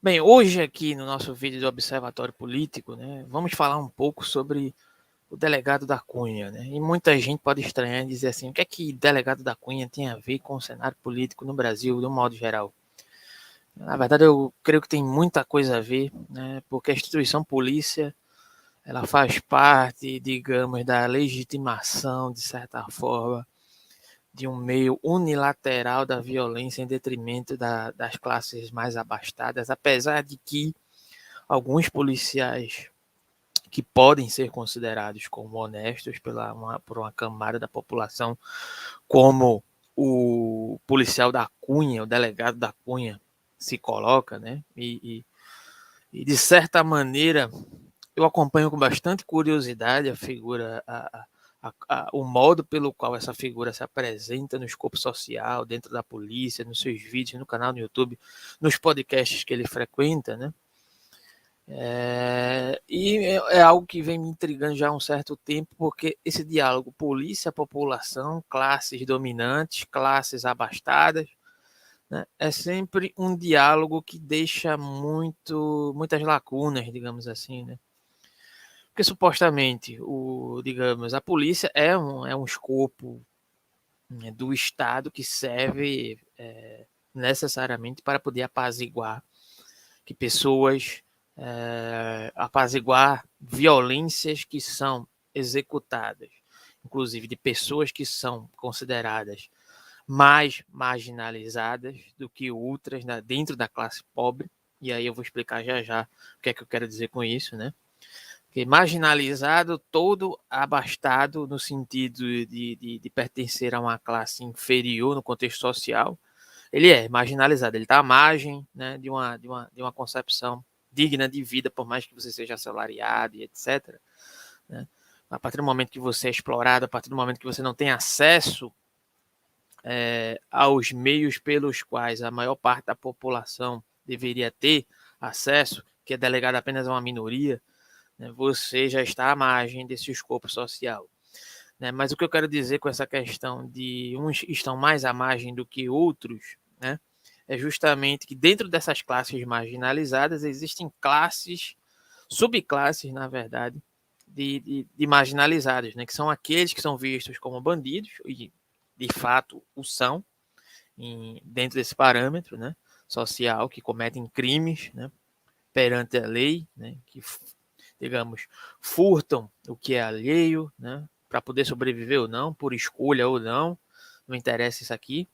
Bem, hoje aqui no nosso vídeo do Observatório Político, né, vamos falar um pouco sobre o delegado da Cunha, né? E muita gente pode estranhar e dizer assim, o que é que delegado da Cunha tem a ver com o cenário político no Brasil, de um modo geral? Na verdade, eu creio que tem muita coisa a ver, né? Porque a instituição polícia, ela faz parte, digamos, da legitimação, de certa forma, de um meio unilateral da violência em detrimento das classes mais abastadas, apesar de que alguns policiais que podem ser considerados como honestos por uma camada da população, como o policial da Cunha, o delegado da Cunha, se coloca, né? E de certa maneira eu acompanho com bastante curiosidade a figura, o modo pelo qual essa figura se apresenta no escopo social, dentro da polícia, nos seus vídeos, no canal no YouTube, nos podcasts que ele frequenta, né? E é algo que vem me intrigando já há um certo tempo, porque esse diálogo polícia-população, classes dominantes, classes abastadas, né, é sempre um diálogo que deixa muitas lacunas, digamos assim, né? Porque supostamente, digamos, a polícia é um escopo, né, do Estado que serve necessariamente para poder apaziguar que pessoas apaziguar violências que são executadas, inclusive de pessoas que são consideradas mais marginalizadas do que outras, né, dentro da classe pobre. E aí eu vou explicar já já o que é que eu quero dizer com isso, né? Porque marginalizado, todo abastado no sentido de pertencer a uma classe inferior no contexto social, ele é marginalizado, ele está à margem, né, de uma concepção digna de vida, por mais que você seja assalariado e etc. Né? A partir do momento que você é explorado, a partir do momento que você não tem acesso aos meios pelos quais a maior parte da população deveria ter acesso, que é delegado apenas a uma minoria, né, você já está à margem desse escopo social. Né? Mas o que eu quero dizer com essa questão de uns estão mais à margem do que outros, né, é justamente que dentro dessas classes marginalizadas existem classes, subclasses, na verdade, de marginalizados, né, que são aqueles que são vistos como bandidos, e de fato o são, dentro desse parâmetro, né, social, que cometem crimes, né, perante a lei, né, que, digamos, furtam o que é alheio, né, para poder sobreviver ou não, por escolha ou não interessa isso aqui.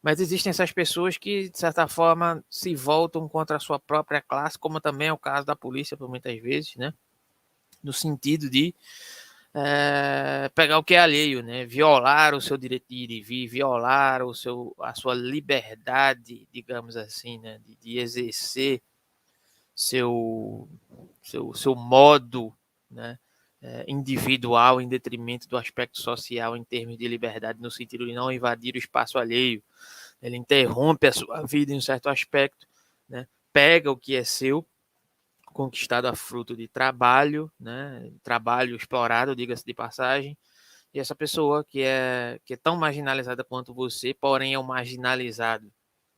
Mas existem essas pessoas que, de certa forma, se voltam contra a sua própria classe, como também é o caso da polícia, por muitas vezes, né? No sentido de pegar o que é alheio, né? Violar o seu direito de ir e vir, violar a sua liberdade, digamos assim, né? De exercer seu, seu modo, né? Individual em detrimento do aspecto social em termos de liberdade, no sentido de não invadir o espaço alheio. Ele interrompe a sua vida em um certo aspecto, né? Pega o que é seu, conquistado a fruto de trabalho, né? Trabalho explorado, diga-se de passagem, e essa pessoa que é tão marginalizada quanto você, porém é um marginalizado,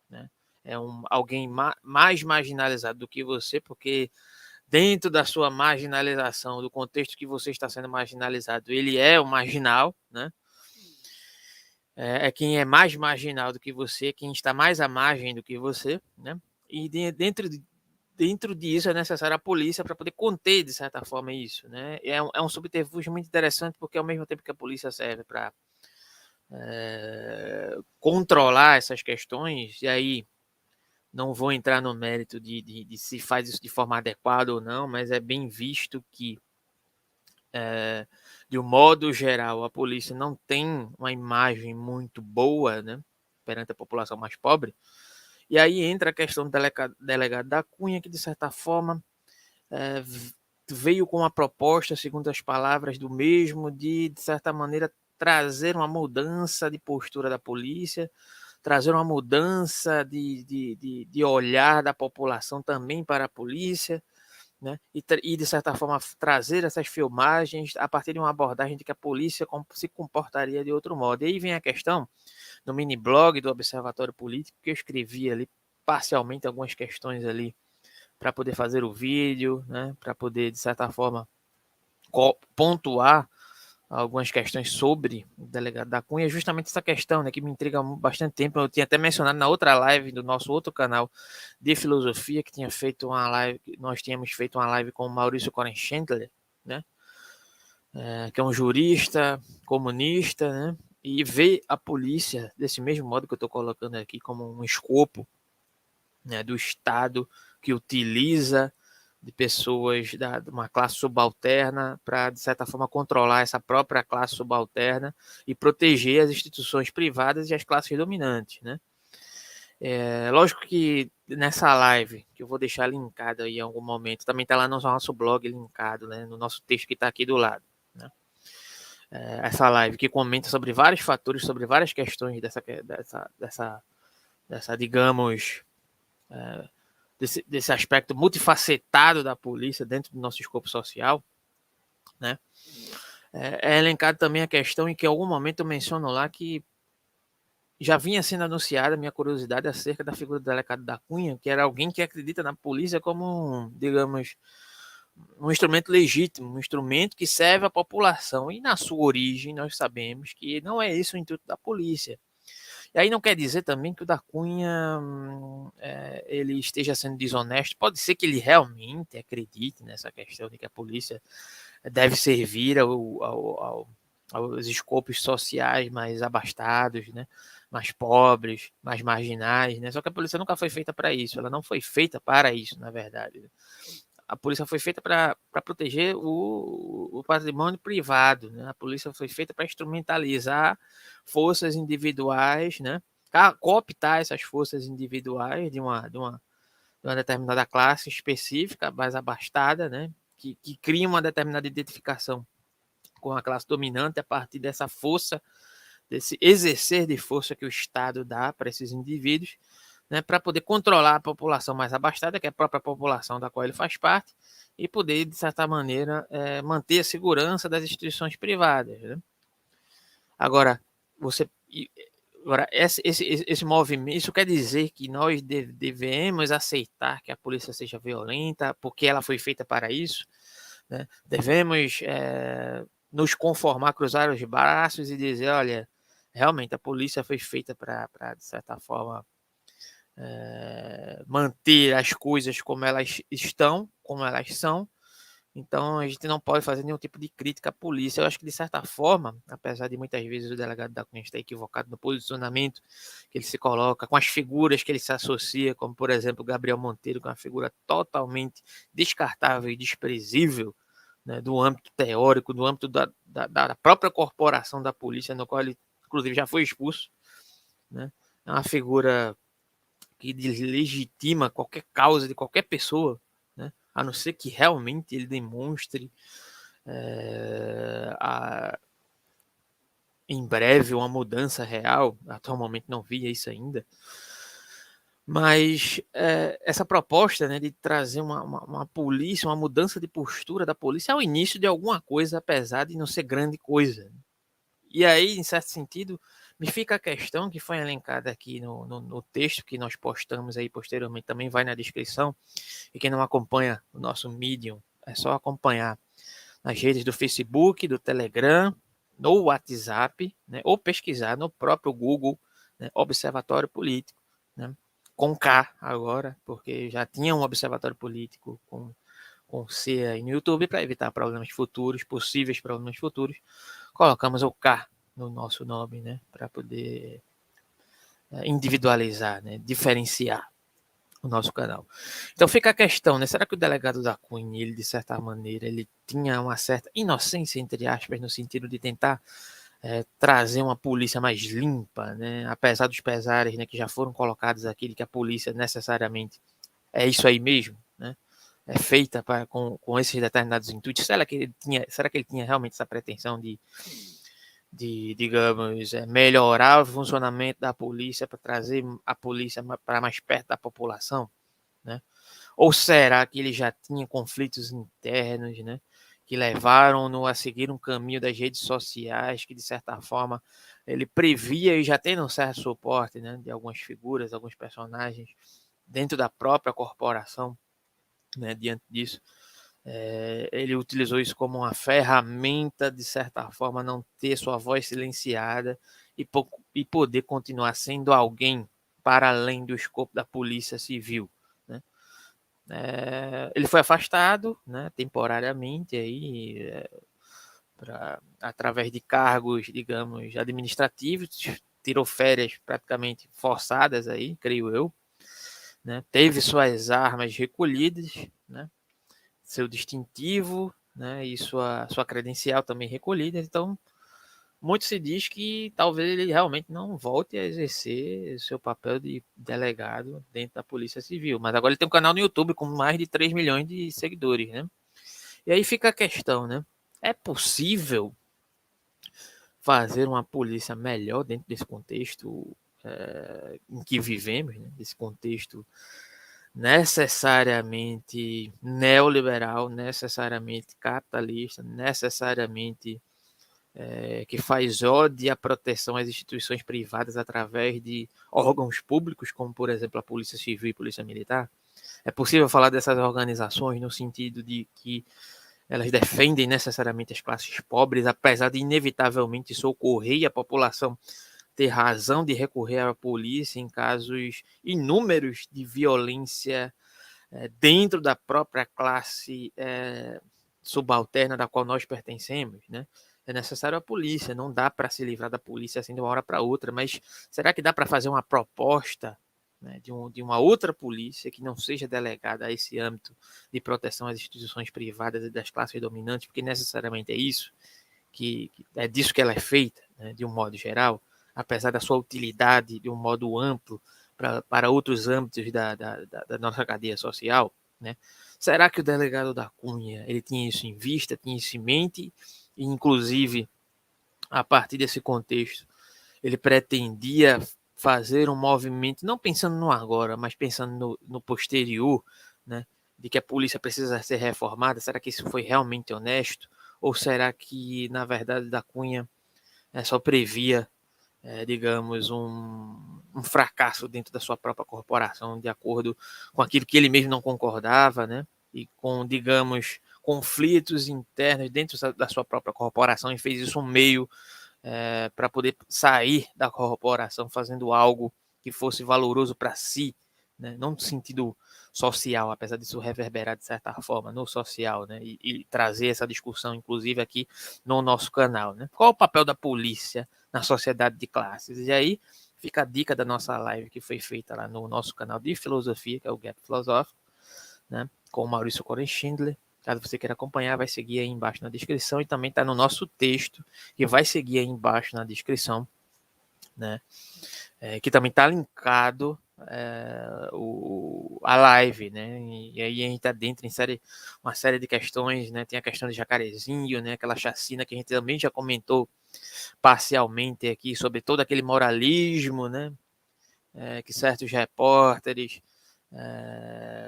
né? É alguém mais marginalizado do que você, porque dentro da sua marginalização, do contexto que você está sendo marginalizado, ele é o marginal, né? É quem é mais marginal do que você, quem está mais à margem do que você, né? E dentro disso é necessária a polícia para poder conter, de certa forma, isso, né? É um subterfúgio muito interessante, porque ao mesmo tempo que a polícia serve para controlar essas questões, e aí não vou entrar no mérito de se faz isso de forma adequada ou não, mas é bem visto que, de um modo geral, a polícia não tem uma imagem muito boa, né, perante a população mais pobre. E aí entra a questão do delegado da Cunha, que de certa forma é, veio com uma proposta, segundo as palavras do mesmo, de certa maneira trazer uma mudança de postura da polícia, trazer uma mudança de olhar da população também para a polícia, né? E de certa forma trazer essas filmagens a partir de uma abordagem de que a polícia se comportaria de outro modo. E aí vem a questão, no mini blog do Observatório Político, que eu escrevi ali parcialmente algumas questões ali para poder fazer o vídeo, né, para poder, de certa forma, pontuar algumas questões sobre o delegado da Cunha, justamente essa questão, né, que me intriga há bastante tempo. Eu tinha até mencionado na outra live do nosso outro canal de filosofia, que tinha feito uma live, nós tínhamos feito uma live com o Maurício Korenchendler, né, que é um jurista comunista, né, e vê a polícia desse mesmo modo que eu estou colocando aqui, como um escopo, né, do Estado que utiliza de pessoas de uma classe subalterna para, de certa forma, controlar essa própria classe subalterna e proteger as instituições privadas e as classes dominantes, né? Lógico que nessa live, que eu vou deixar linkado aí em algum momento, também está lá no nosso blog linkado, né, no nosso texto que está aqui do lado, né? Essa live que comenta sobre vários fatores, sobre várias questões dessa digamos, desse aspecto multifacetado da polícia dentro do nosso escopo social, né? É elencado também a questão em que em algum momento eu menciono lá que já vinha sendo anunciada a minha curiosidade acerca da figura do delegado da Cunha, que era alguém que acredita na polícia como, digamos, um instrumento legítimo, um instrumento que serve à população. E na sua origem nós sabemos que não é esse o intuito da polícia. E aí não quer dizer também que o da Cunha ele esteja sendo desonesto. Pode ser que ele realmente acredite nessa questão de que a polícia deve servir aos escopos sociais mais abastados, né? Mais pobres, mais marginais, né? Só que a polícia nunca foi feita para isso. Ela não foi feita para isso, na verdade. A polícia foi feita para proteger o patrimônio privado, né? A polícia foi feita para instrumentalizar forças individuais, né? Cooptar essas forças individuais de uma determinada classe específica, mais abastada, né? Que cria uma determinada identificação com a classe dominante a partir dessa força, desse exercer de força que o Estado dá para esses indivíduos, né, para poder controlar a população mais abastada, que é a própria população da qual ele faz parte, e poder, de certa maneira, manter a segurança das instituições privadas. Né? Agora, esse movimento, isso quer dizer que nós devemos aceitar que a polícia seja violenta, porque ela foi feita para isso, né? Devemos nos conformar, cruzar os braços e dizer, olha, realmente a polícia foi feita para, de certa forma, manter as coisas como elas estão, como elas são. Então a gente não pode fazer nenhum tipo de crítica à polícia. Eu acho que, de certa forma, apesar de muitas vezes o delegado da Cunha estar equivocado no posicionamento que ele se coloca, com as figuras que ele se associa, como por exemplo Gabriel Monteiro, que é uma figura totalmente descartável e desprezível, né, do âmbito teórico, do âmbito da própria corporação da polícia, no qual ele inclusive já foi expulso, né? É uma figura que deslegitima qualquer causa de qualquer pessoa, né? A não ser que realmente ele demonstre em breve uma mudança real. Atualmente não via isso ainda. Mas essa proposta, né, de trazer uma polícia, uma mudança de postura da polícia é o início de alguma coisa, apesar de não ser grande coisa. E aí, em certo sentido, me fica a questão que foi elencada aqui no texto que nós postamos aí posteriormente, também vai na descrição. E quem não acompanha o nosso Medium, é só acompanhar nas redes do Facebook, do Telegram, no WhatsApp, né, ou pesquisar no próprio Google, né, Observatório Político, né, com K agora, porque já tinha um Observatório Político com C aí no YouTube, para evitar problemas futuros, possíveis problemas futuros, colocamos o K no nosso nome, né, para poder individualizar, né, diferenciar o nosso canal. Então fica a questão, né? Será que o delegado da Cunha, ele de certa maneira, ele tinha uma certa inocência, entre aspas, no sentido de tentar trazer uma polícia mais limpa, né? Apesar dos pesares, né, que já foram colocados aqui, de que a polícia necessariamente é isso aí mesmo, né? É feita com esses determinados intuitos. Será que ele tinha realmente essa pretensão de digamos, melhorar o funcionamento da polícia para trazer a polícia para mais perto da população, né? Ou será que ele já tinha conflitos internos, né, que levaram-no a seguir um caminho das redes sociais, que de certa forma ele previa e já tem um certo suporte, né, de algumas figuras, alguns personagens dentro da própria corporação, né, diante disso. Ele utilizou isso como uma ferramenta, de certa forma, não ter sua voz silenciada e poder continuar sendo alguém para além do escopo da polícia civil, né? Ele foi afastado, né, temporariamente aí, através de cargos, digamos, administrativos, tirou férias praticamente forçadas aí, creio eu, né? Teve suas armas recolhidas, né? Seu distintivo, né? E sua credencial também recolhida. Então, muito se diz que talvez ele realmente não volte a exercer seu papel de delegado dentro da Polícia Civil. Mas agora ele tem um canal no YouTube com mais de 3 milhões de seguidores, né? E aí fica a questão, né? É possível fazer uma polícia melhor dentro desse contexto em que vivemos, né? Desse contexto necessariamente neoliberal, necessariamente capitalista, necessariamente que faz ódio à proteção às instituições privadas através de órgãos públicos, como, por exemplo, a Polícia Civil e a Polícia Militar? É possível falar dessas organizações no sentido de que elas defendem necessariamente as classes pobres, apesar de inevitavelmente socorrer a população ter razão de recorrer à polícia em casos inúmeros de violência dentro da própria classe subalterna da qual nós pertencemos, né? É necessário a polícia, não dá para se livrar da polícia assim de uma hora para outra, mas será que dá para fazer uma proposta, né, de uma outra polícia que não seja delegada a esse âmbito de proteção às instituições privadas e das classes dominantes, porque necessariamente é isso, que é disso que ela é feita, né, de um modo geral, apesar da sua utilidade de um modo amplo para outros âmbitos da nossa cadeia social, né? Será que o delegado da Cunha ele tinha isso em vista, tinha isso em mente, e inclusive a partir desse contexto ele pretendia fazer um movimento, não pensando no agora, mas pensando no posterior, né? De que a polícia precisa ser reformada? Será que isso foi realmente honesto? Ou será que, na verdade, da Cunha só previa, digamos, um fracasso dentro da sua própria corporação, de acordo com aquilo que ele mesmo não concordava, né? E com, digamos, conflitos internos dentro da sua própria corporação e fez isso um meio para poder sair da corporação fazendo algo que fosse valoroso para si, né? Não no sentido social, apesar disso reverberar de certa forma no social, né? E trazer essa discussão, inclusive, aqui no nosso canal, né? Qual o papel da polícia na sociedade de classes? E aí fica a dica da nossa live que foi feita lá no nosso canal de filosofia, que é o Gap Filosófico, né? Com o Maurício Coren Schindler. Caso você queira acompanhar, vai seguir aí embaixo na descrição e também está no nosso texto, que vai seguir aí embaixo na descrição, né? Que também está linkado a live, né? E aí a gente está dentro em uma série de questões, né? Tem a questão de Jacarezinho, né? Aquela chacina que a gente também já comentou parcialmente aqui sobre todo aquele moralismo, né? Que certos repórteres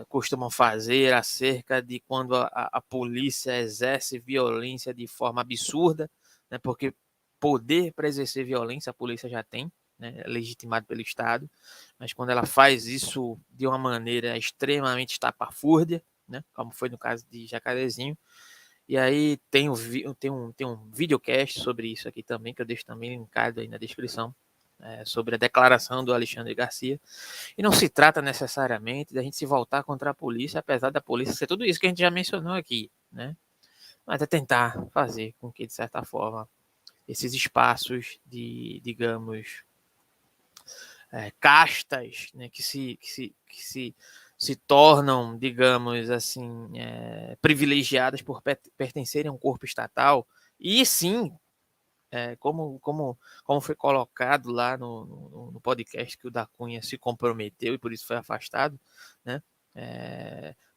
costumam fazer acerca de quando a polícia exerce violência de forma absurda, né, porque poder para exercer violência a polícia já tem, né, legitimado pelo Estado, mas quando ela faz isso de uma maneira extremamente estapafúrdia, né, como foi no caso de Jacarezinho, e aí tem um videocast sobre isso aqui também, que eu deixo também linkado aí na descrição, sobre a declaração do Alexandre Garcia. E não se trata necessariamente da gente se voltar contra a polícia, apesar da polícia ser tudo isso que a gente já mencionou aqui, né? Mas é tentar fazer com que, de certa forma, esses espaços de, digamos, castas, né, que se tornam, digamos assim, privilegiadas por pertencerem a um corpo estatal, e sim, como foi colocado lá no podcast que o da Cunha se comprometeu e por isso foi afastado, né?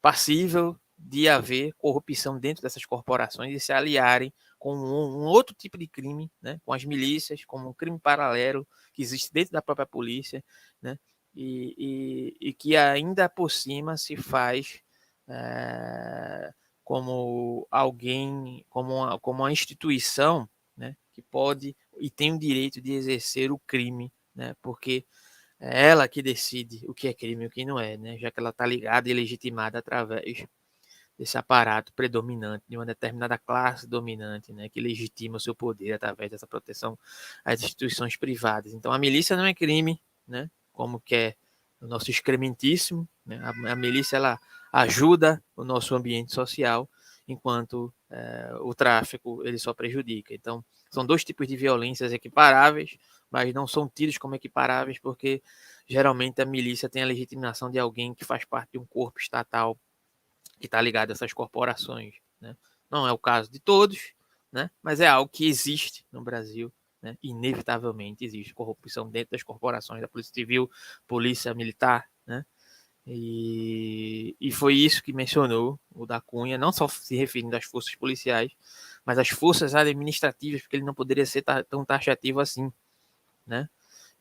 Passível de haver corrupção dentro dessas corporações e se aliarem com um outro tipo de crime, né? Com as milícias, como um crime paralelo que existe dentro da própria polícia, né? E que ainda por cima se faz como alguém, como uma instituição, né, que pode e tem o direito de exercer o crime, né, porque é ela que decide o que é crime e o que não é, né? Já que ela está ligada e legitimada através desse aparato predominante de uma determinada classe dominante, né, que legitima o seu poder através dessa proteção às instituições privadas. Então, a milícia não é crime, né, como quer o nosso excrementíssimo, né, a milícia ela ajuda o nosso ambiente social, enquanto o tráfico ele só prejudica. Então, são dois tipos de violências equiparáveis, mas não são tidos como equiparáveis porque geralmente a milícia tem a legitimação de alguém que faz parte de um corpo estatal que está ligado a essas corporações, né? Não é o caso de todos, né? Mas é algo que existe no Brasil, né? Inevitavelmente existe corrupção dentro das corporações da Polícia Civil, Polícia Militar, né? E foi isso que mencionou o da Cunha, não só se referindo às forças policiais, mas às forças administrativas, porque ele não poderia ser tão taxativo assim, né?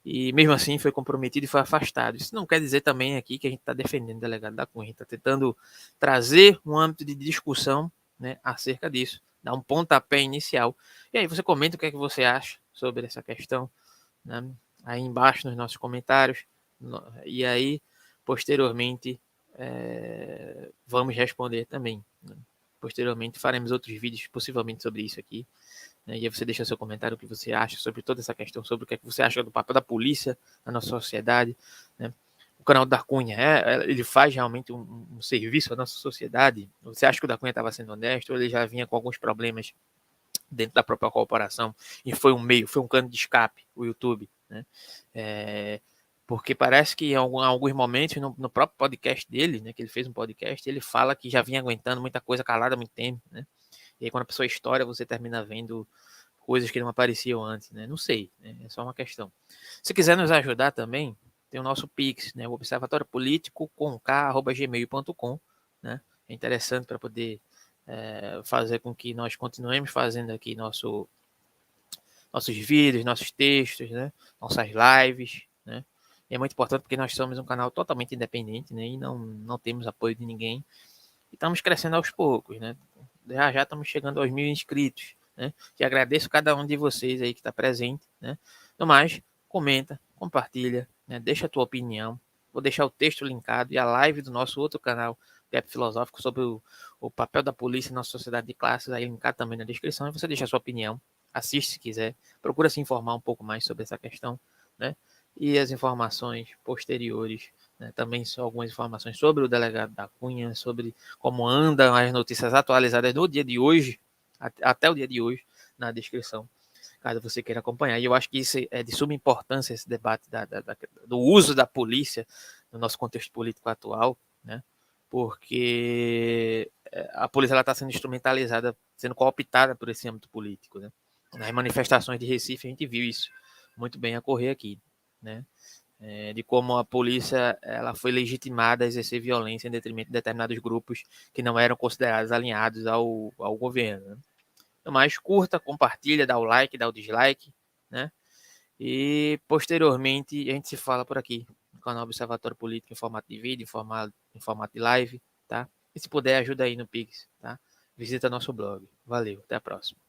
E mesmo assim foi comprometido e foi afastado. Isso não quer dizer também aqui que a gente está defendendo o delegado da Cunha, a gente está tentando trazer um âmbito de discussão, né, acerca disso, dar um pontapé inicial. E aí você comenta o que é que você acha sobre essa questão, né, aí embaixo nos nossos comentários, e aí posteriormente vamos responder também, né? Posteriormente faremos outros vídeos possivelmente sobre isso aqui, né? E aí você deixa seu comentário o que você acha sobre toda essa questão, sobre o que, é que você acha do papel da polícia na nossa sociedade, né? O canal da Cunha, ele faz realmente um serviço à nossa sociedade? Você acha que o da Cunha estava sendo honesto ou ele já vinha com alguns problemas dentro da própria corporação e foi um meio, foi um cano de escape, o YouTube, né? Porque parece que em alguns momentos, no próprio podcast dele, né, que ele fez um podcast, ele fala que já vinha aguentando muita coisa calada há muito tempo, né? E aí quando a pessoa estoura, você termina vendo coisas que não apareciam antes, né? Não sei, né? É só uma questão. Se quiser nos ajudar também, tem o nosso Pix, né? O Observatório Político com k@gmail.com, né? É interessante para poder fazer com que nós continuemos fazendo aqui nossos vídeos, nossos textos, né? Nossas lives, né? E é muito importante porque nós somos um canal totalmente independente, né? E não temos apoio de ninguém. E estamos crescendo aos poucos, né? Já estamos chegando aos 1.000 inscritos, né? Que agradeço cada um de vocês aí que está presente, né? No mais, comenta, compartilha, né? Deixa a tua opinião. Vou deixar o texto linkado e a live do nosso outro canal, Gap Filosófico, sobre o papel da polícia na sociedade de classes, aí linkado também na descrição. E você deixa a sua opinião, assiste se quiser, procura se informar um pouco mais sobre essa questão, né? E as informações posteriores, né? Também são algumas informações sobre o delegado da Cunha, sobre como andam as notícias atualizadas no dia de hoje, até o dia de hoje, na descrição, caso você queira acompanhar. E eu acho que isso é de suma importância, esse debate do uso da polícia no nosso contexto político atual, né? Porque a polícia está sendo instrumentalizada, sendo cooptada por esse âmbito político, né? Nas manifestações de Recife a gente viu isso muito bem ocorrer aqui, né? De como a polícia ela foi legitimada a exercer violência em detrimento de determinados grupos que não eram considerados alinhados ao governo, né? Então, mais curta, compartilha, dá o like, dá o dislike, né? E posteriormente a gente se fala por aqui no canal Observatório Político em formato de vídeo, em formato de live, tá? E se puder, ajuda aí no Pix, tá? Visita nosso blog. Valeu, até a próxima.